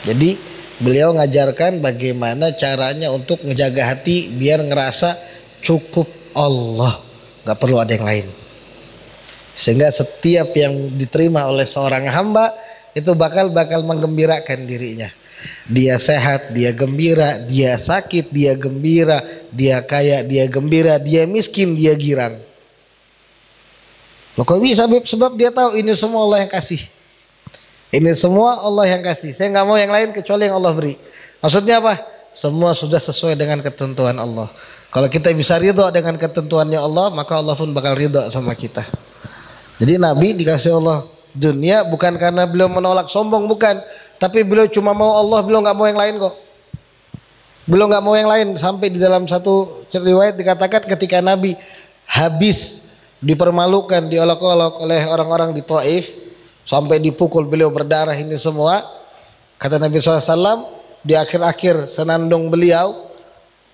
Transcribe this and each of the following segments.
Jadi beliau ngajarkan bagaimana caranya untuk menjaga hati biar ngerasa cukup Allah, nggak perlu ada yang lain. Sehingga setiap yang diterima oleh seorang hamba itu bakal menggembirakan dirinya. Dia sehat, dia gembira, dia sakit, dia gembira, dia kaya, dia gembira, dia miskin, dia girang. Loh kok bisa? Sebab dia tahu ini semua Allah yang kasih. Ini semua Allah yang kasih. Saya nggak mau yang lain kecuali yang Allah beri. Maksudnya apa? Semua sudah sesuai dengan ketentuan Allah. Kalau kita bisa ridho dengan ketentuannya Allah, maka Allah pun bakal ridho sama kita. Jadi Nabi dikasih Allah dunia bukan karena beliau menolak sombong, bukan. Tapi beliau cuma mau Allah, beliau nggak mau yang lain kok. Beliau nggak mau yang lain. Sampai di dalam satu riwayat dikatakan ketika Nabi habis dipermalukan, diolok-olok oleh orang-orang di Taif, sampai dipukul, beliau berdarah ini semua. Kata Nabi SAW di akhir-akhir senandung beliau,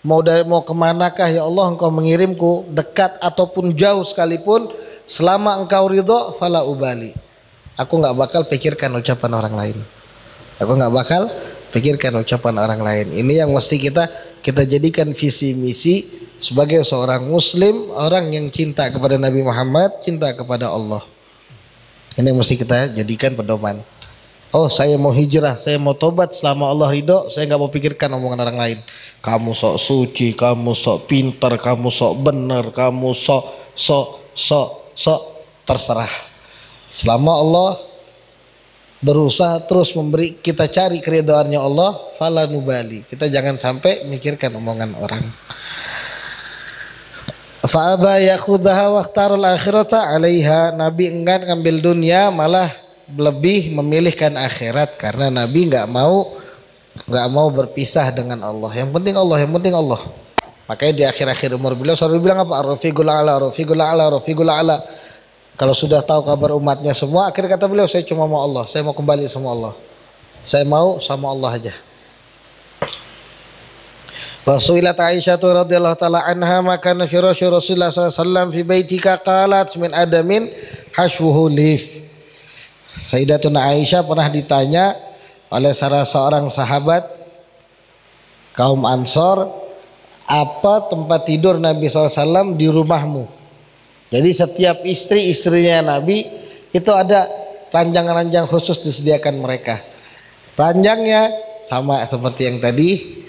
mau kemanakah ya Allah engkau mengirimku, dekat ataupun jauh sekalipun, selama engkau ridho fala ubali. Aku nggak bakal pikirkan ucapan orang lain. Aku nggak bakal pikirkan ucapan orang lain. Ini yang mesti kita jadikan visi misi sebagai seorang muslim, orang yang cinta kepada Nabi Muhammad, cinta kepada Allah. Ini yang mesti kita jadikan pedoman. Oh, saya mau hijrah, saya mau tobat, selama Allah ridho, saya nggak mau pikirkan omongan orang lain. Kamu sok suci, kamu sok pintar, kamu sok benar, kamu sok terserah. Selama Allah berusaha terus memberi, kita cari keridhaannya Allah, fala nubali. Kita jangan sampai mikirkan omongan orang. Fa aba yakhudhaha waqtarul akhirata 'alaiha. Nabi enggan ngambil dunia, malah lebih memilihkan akhirat karena Nabi nggak mau berpisah dengan Allah. Yang penting Allah, yang penting Allah. Makanya di akhir-akhir umur beliau selalu bilang apa? Ar-rafiqul a'la, rafiqul a'la, rafiqul a'la. Kalau sudah tahu kabar umatnya semua, akhir kata beliau, saya cuma mau Allah, saya mau kembali sama Allah. Saya mau sama Allah aja. Wa su'ilat Aisyah radhiyallahu taala anha maka firasy Rasulullah sallallahu alaihi wasallam fi baitika qalat min adamin hashwuhu lif. Sayyidatuna Aisyah pernah ditanya oleh salah seorang sahabat kaum Ansor, apa tempat tidur Nabi SAW di rumahmu? Jadi setiap istrinya Nabi itu ada ranjang-ranjang khusus disediakan mereka. Ranjangnya sama seperti yang tadi,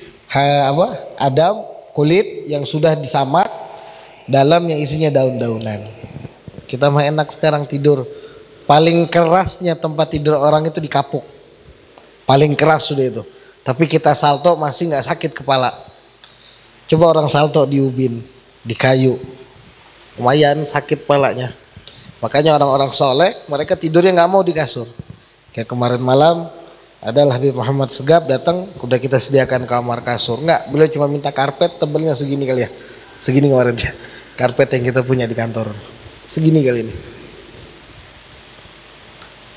Adam, kulit yang sudah disamak, dalam yang isinya daun-daunan. Kita mah enak sekarang tidur, paling kerasnya tempat tidur orang itu di kapuk, paling keras sudah itu. Tapi kita salto masih nggak sakit kepala. Coba orang salto di ubin, di kayu, lumayan sakit kepalanya. Makanya orang-orang soleh mereka tidurnya nggak mau di kasur. Kayak kemarin malam adalah Habib Muhammad Segaf datang, udah kita sediakan kamar kasur. Enggak, beliau cuma minta karpet tebalnya segini kali ya, segini kemarin ya, karpet yang kita punya di kantor, segini kali ini.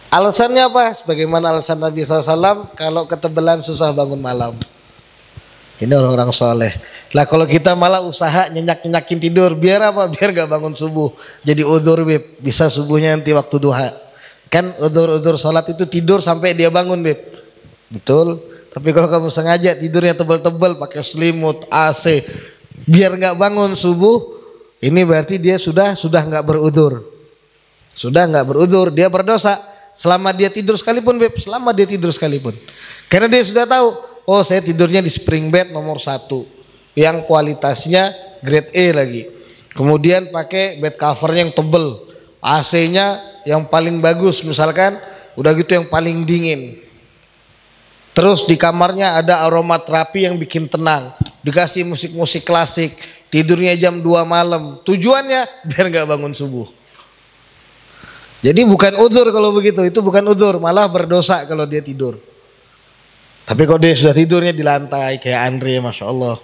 Alasannya apa? Sebagaimana alasan Nabi SAW, kalau ketebalan susah bangun malam. Ini orang-orang soleh. Lah kalau kita malah usaha nyenyak-nyenyakin tidur, biar apa? Biar gak bangun subuh. Jadi udzur Beb, bisa subuhnya nanti waktu duha. Kan udzur sholat itu tidur sampai dia bangun Beb. Betul. Tapi kalau kamu sengaja tidurnya tebal-tebal pakai selimut, AC, biar gak bangun subuh, ini berarti dia sudah gak berudzur. Sudah gak berudzur, dia berdosa. Selama dia tidur sekalipun Beb, selama dia tidur sekalipun. Karena dia sudah tahu, oh saya tidurnya di spring bed nomor 1 yang kualitasnya grade A lagi. Kemudian pakai bed covernya yang tebel, AC-nya yang paling bagus misalkan, udah gitu yang paling dingin. Terus di kamarnya ada aromaterapi yang bikin tenang, dikasih musik-musik klasik, tidurnya jam 2 malam. Tujuannya biar gak bangun subuh. Jadi bukan udzur kalau begitu, itu bukan udzur, malah berdosa kalau dia tidur. Tapi kalau dia sudah tidurnya di lantai kayak Andre, Masya Allah,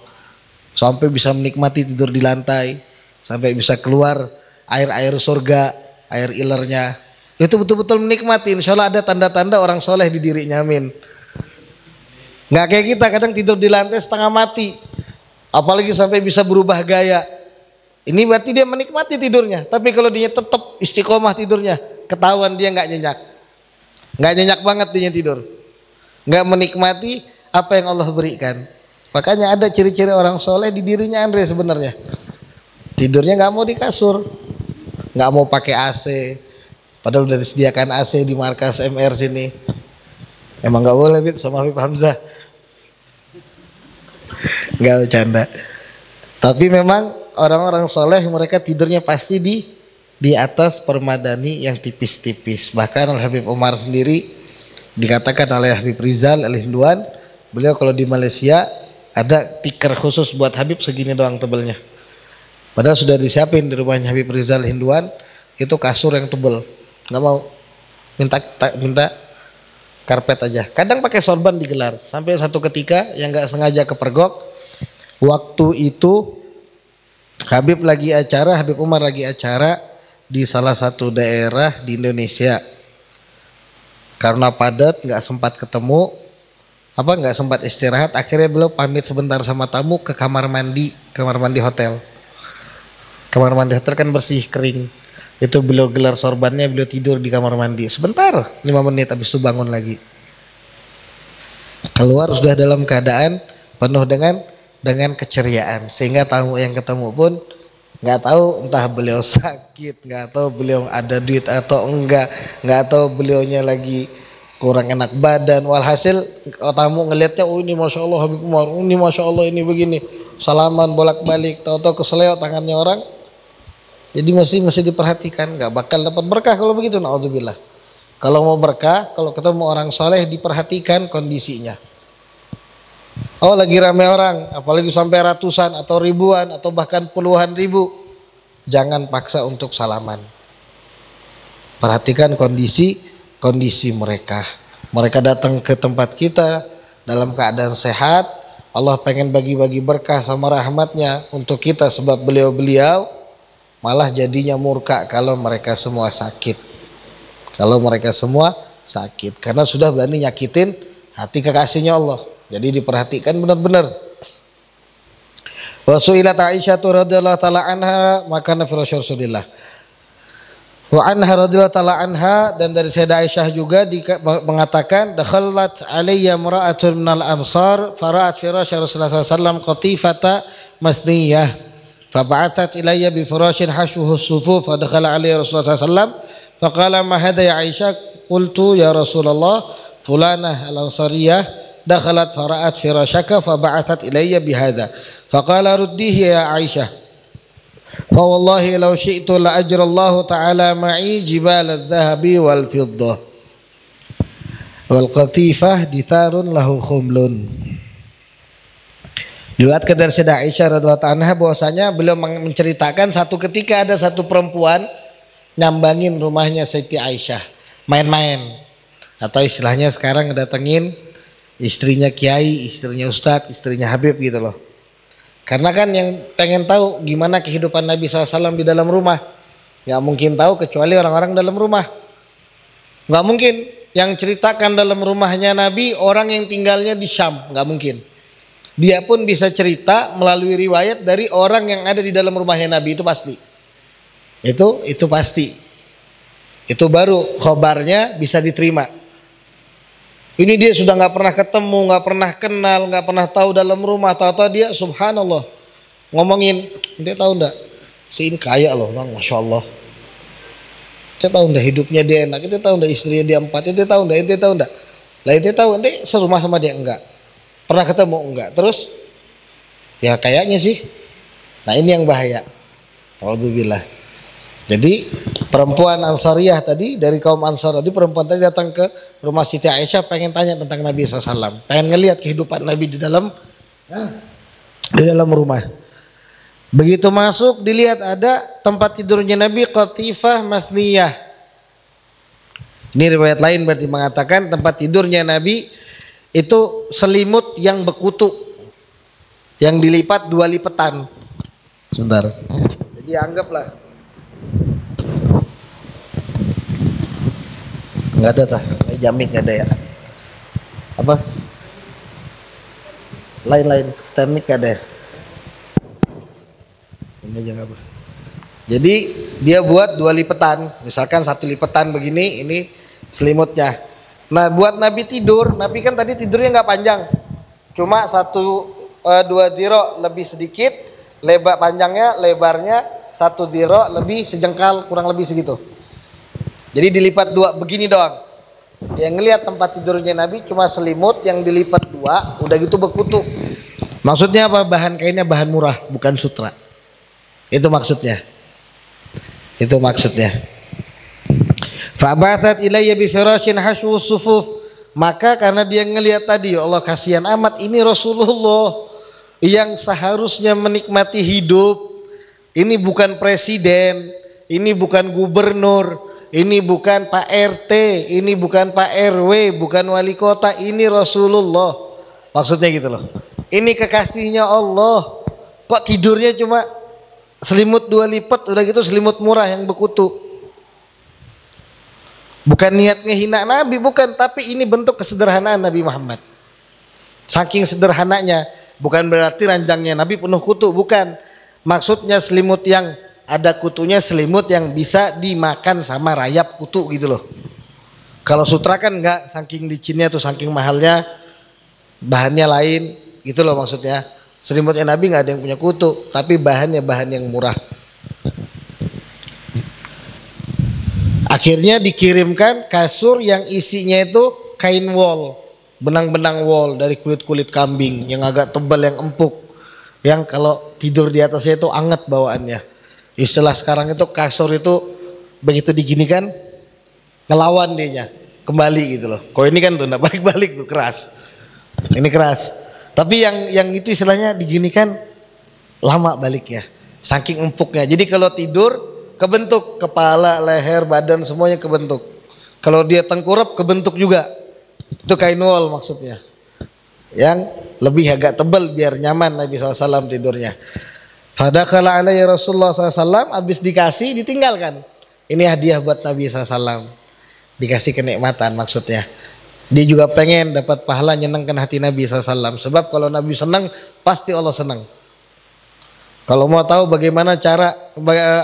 sampai bisa menikmati tidur di lantai, sampai bisa keluar air-air surga, air ilernya, itu betul-betul menikmati. Insya Allah ada tanda-tanda orang soleh di dirinya, amin. Nggak kayak kita kadang tidur di lantai setengah mati, apalagi sampai bisa berubah gaya. Ini berarti dia menikmati tidurnya. Tapi kalau dia tetap istiqomah tidurnya, ketahuan dia nggak nyenyak banget dia tidur. nggak menikmati apa yang Allah berikan. Makanya ada ciri-ciri orang soleh di dirinya Andre sebenarnya. Tidurnya nggak mau di kasur, nggak mau pakai AC, padahal udah disediakan AC di markas MR sini. Emang nggak boleh Bib sama Habib Hamzah. Nggak bercanda. Tapi memang orang-orang soleh mereka tidurnya pasti di atas permadani yang tipis-tipis. Bahkan Habib Umar sendiri dikatakan oleh Habib Rizal Al-Hinduan, beliau kalau di Malaysia ada tikar khusus buat Habib segini doang tebelnya. Padahal sudah disiapin di rumahnya Habib Rizal Hinduan itu kasur yang tebel. Nggak mau, minta karpet aja. Kadang pakai sorban digelar. Sampai satu ketika yang nggak sengaja kepergok. Waktu itu Habib Umar lagi acara di salah satu daerah di Indonesia. Karena padat nggak sempat ketemu, nggak sempat istirahat, akhirnya beliau pamit sebentar sama tamu ke kamar mandi hotel. Kamar mandi hotel kan bersih kering, itu beliau gelar sorbannya, beliau tidur di kamar mandi sebentar, 5 menit, habis itu bangun lagi, keluar sudah dalam keadaan penuh dengan keceriaan, sehingga tamu yang ketemu pun nggak tahu entah beliau sakit, nggak tahu beliau ada duit atau enggak, nggak tahu beliaunya lagi kurang enak badan. Walhasil tamu ngelihatnya, oh ini masya Allah Habib Umar, ini masya Allah ini begini, salaman bolak-balik, tahu-tahu keseleo tangannya orang. Jadi mesti diperhatikan, nggak bakal dapat berkah kalau begitu. Naudzubillah. Kalau mau berkah, kalau ketemu orang soleh diperhatikan kondisinya. Oh lagi ramai orang, apalagi sampai ratusan atau ribuan atau bahkan puluhan ribu, jangan paksa untuk salaman. Perhatikan kondisi mereka. Mereka datang ke tempat kita dalam keadaan sehat. Allah pengen bagi-bagi berkah sama rahmatnya untuk kita, sebab beliau-beliau malah jadinya murka kalau mereka semua sakit. Karena sudah berani nyakitin hati kekasihnya Allah. Jadi diperhatikan benar-benar. Wa su'ilat Aisyah radhiyallahu taala anha makana fi Rasulillah. Wa anha radhiyallahu taala anha, dan dari Sayyidah Aisyah juga mengatakan, dakhalat alayya imra'atun minal ansar fara'at firasy Rasulullah sallallahu alaihi wasallam qatifata masniyah fab'athat ilayya bi firashin hashuhu as-sufuf fa dakhala alayya Rasulullah sallallahu alaihi wasallam faqala ma hadha ya Aisyah, qultu ya Rasulullah fulanah al-ansariyah dakhalat fara'at firashaka fab'athat ilayya bihadha faqala ruddihi ya Aisyah fa wallahi law syi'tu la ajrallahu ta'ala ma'i jibal adh-dhahabi wal fiddah wal qatifah ditharun lahu khumlun. Diriwayatkan dari Sayyidah Aisyah radhiyallahu anha bahwasanya beliau menceritakan satu ketika ada satu perempuan nyambangin rumahnya Siti Aisyah, main-main, atau istilahnya sekarang ngedatengin istrinya kiai, istrinya ustadz, istrinya Habib gitu loh. Karena kan yang pengen tahu gimana kehidupan Nabi SAW di dalam rumah, nggak mungkin tahu kecuali orang-orang dalam rumah. Nggak mungkin yang ceritakan dalam rumahnya Nabi orang yang tinggalnya di Syam, nggak mungkin. Dia pun bisa cerita melalui riwayat dari orang yang ada di dalam rumahnya Nabi, itu pasti. Itu pasti. Itu baru khobarnya bisa diterima. Ini dia sudah nggak pernah ketemu, nggak pernah kenal, nggak pernah tahu dalam rumah, tahu-tahu dia subhanallah ngomongin, dia tahu ndak? Si ini kaya loh, bang, masya Allah. Dia tahu ndak hidupnya dia enak, dia tahu ndak istrinya dia 4, dia tahu ndak? Lah dia tahu, nanti serumah sama dia enggak? Pernah ketemu enggak? Terus ya kayaknya sih. Nah ini yang bahaya. Alhamdulillah. Jadi perempuan Ansariyah tadi, dari kaum Ansar tadi, perempuan tadi datang ke rumah Siti Aisyah pengen tanya tentang Nabi SAW, pengen ngelihat kehidupan Nabi di dalam rumah. Begitu masuk dilihat ada tempat tidurnya Nabi qatifah masniyah. Ini riwayat lain berarti mengatakan tempat tidurnya Nabi itu selimut yang bekutu, yang dilipat 2 lipatan. Sebentar. Jadi anggaplah nggak ada tah, jamik nggak ada ya? Apa? Lain-lain, stand mic nggak ada ya? Ini aja nggak apa. Jadi dia buat 2 lipatan, misalkan 1 lipatan begini, ini selimutnya. Nah buat Nabi tidur, Nabi kan tadi tidurnya nggak panjang, cuma 1-2 diro lebih sedikit, lebarnya 1 diro lebih sejengkal, kurang lebih segitu. Jadi dilipat 2 begini doang. Yang ngelihat tempat tidurnya Nabi cuma selimut yang dilipat 2, udah gitu berkutu. Maksudnya apa? Bahan kainnya bahan murah, bukan sutra. Itu maksudnya. Itu maksudnya. Fa'bathat ilayya bi firashin haswu sufuf. Maka karena dia ngelihat tadi, ya Allah kasihan amat ini Rasulullah yang seharusnya menikmati hidup. Ini bukan presiden, ini bukan gubernur, ini bukan Pak RT, ini bukan Pak RW, bukan wali kota, ini Rasulullah. Maksudnya gitu loh. Ini kekasihnya Allah. Kok tidurnya cuma selimut 2 lipat, udah gitu selimut murah yang berkutu. Bukan niat ngehina Nabi, bukan, tapi ini bentuk kesederhanaan Nabi Muhammad. Saking sederhananya, bukan berarti ranjangnya Nabi penuh kutu, bukan. Maksudnya selimut yang ada kutunya, selimut yang bisa dimakan sama rayap kutu gitu loh. Kalau sutra kan enggak, saking licinnya tuh, saking mahalnya, bahannya lain gitu loh maksudnya. Selimutnya Nabi nggak ada yang punya kutu, tapi bahannya bahan yang murah. Akhirnya dikirimkan kasur yang isinya itu kain wol, benang-benang wol dari kulit-kulit kambing yang agak tebal, yang empuk, yang kalau tidur di atasnya itu anget bawaannya. Istilah sekarang itu kasur itu begitu diginikan ngelawan dianya kembali gitu loh. Kok ini kan tuh nggak balik-balik tuh, keras. Ini keras. Tapi yang itu istilahnya diginikan lama baliknya, saking empuknya. Jadi kalau tidur kebentuk kepala, leher, badan semuanya kebentuk. Kalau dia tengkurap kebentuk juga. Itu kain wol maksudnya. Yang lebih agak tebal biar nyaman Nabi SAW tidurnya. Fadakhala alaihi Rasulullah SAW, habis dikasih ditinggalkan. Ini hadiah buat Nabi SAW. Dikasih kenikmatan maksudnya. Dia juga pengen dapat pahala nyenangkan hati Nabi SAW. Sebab kalau Nabi senang, pasti Allah senang. Kalau mau tahu bagaimana cara,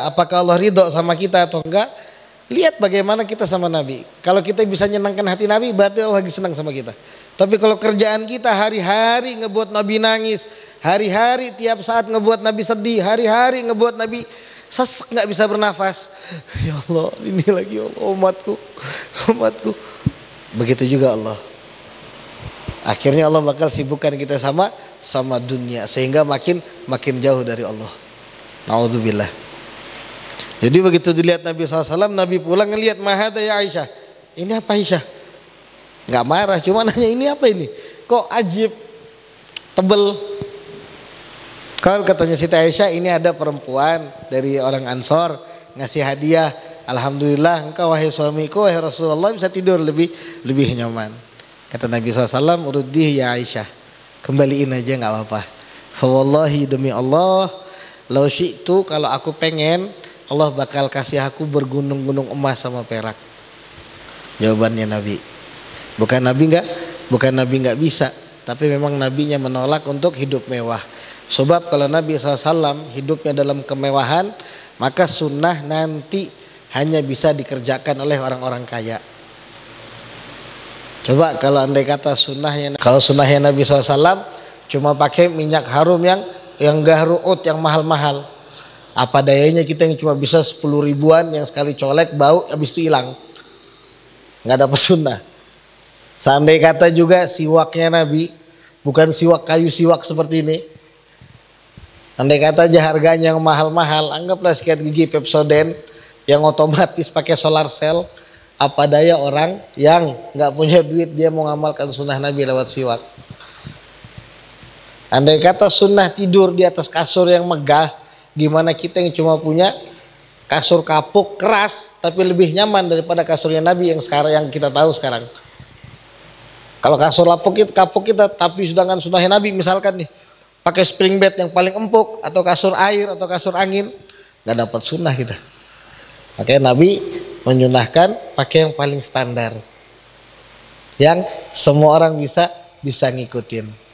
apakah Allah ridho sama kita atau enggak, lihat bagaimana kita sama Nabi. Kalau kita bisa nyenangkan hati Nabi, berarti Allah lagi senang sama kita. Tapi kalau kerjaan kita hari-hari ngebuat Nabi nangis, hari-hari tiap saat ngebuat Nabi sedih, hari-hari ngebuat Nabi sesek, nggak bisa bernafas. Ya Allah, ini lagi ya Allah, umatku. Begitu juga Allah. Akhirnya Allah bakal sibukkan kita sama dunia, sehingga makin jauh dari Allah. Naudzubillah. Jadi begitu dilihat Nabi SAW, Nabi pulang ngelihat mahada ya Aisyah. Ini apa Aisyah? Nggak marah, cuma nanya ini apa ini? Kok ajib, tebel. Kalau katanya Siti Aisyah, ini ada perempuan dari orang Ansor ngasih hadiah. Alhamdulillah engkau wahai suamiku, wahai Rasulullah bisa tidur lebih nyaman. Kata Nabi SAW, urudih ya Aisyah, kembaliin aja nggak apa-apa. Fa wallahi demi Allah, lau syi'tu, kalau aku pengen, Allah bakal kasih aku bergunung-gunung emas sama perak. Jawabannya Nabi. Bukan Nabi nggak bisa, tapi memang Nabinya menolak untuk hidup mewah. Sebab kalau Nabi SAW hidupnya dalam kemewahan, maka sunnah nanti hanya bisa dikerjakan oleh orang-orang kaya. Coba kalau andai kata sunnahnya Nabi SAW cuma pakai minyak harum yang gahruut, yang mahal-mahal, apa dayanya kita yang cuma bisa 10 ribuan yang sekali colek bau habis itu hilang, nggak dapat sunnah. Seandai kata juga siwaknya Nabi bukan siwak kayu, siwak seperti ini, andai kata aja harganya yang mahal-mahal, anggaplah sikat gigi Pepsodent yang otomatis pakai solar cell, apa daya orang yang nggak punya duit dia mau ngamalkan sunnah Nabi lewat siwak. Andai kata sunnah tidur di atas kasur yang megah, gimana kita yang cuma punya kasur kapuk keras tapi lebih nyaman daripada kasurnya Nabi yang sekarang, yang kita tahu sekarang. Kalau kasur kapuk kita tapi sedangkan sunnahnya Nabi misalkan nih pakai spring bed yang paling empuk, atau kasur air atau kasur angin, nggak dapat sunnah kita. Makanya Nabi menyunahkan pakai yang paling standar, yang semua orang bisa ngikutin.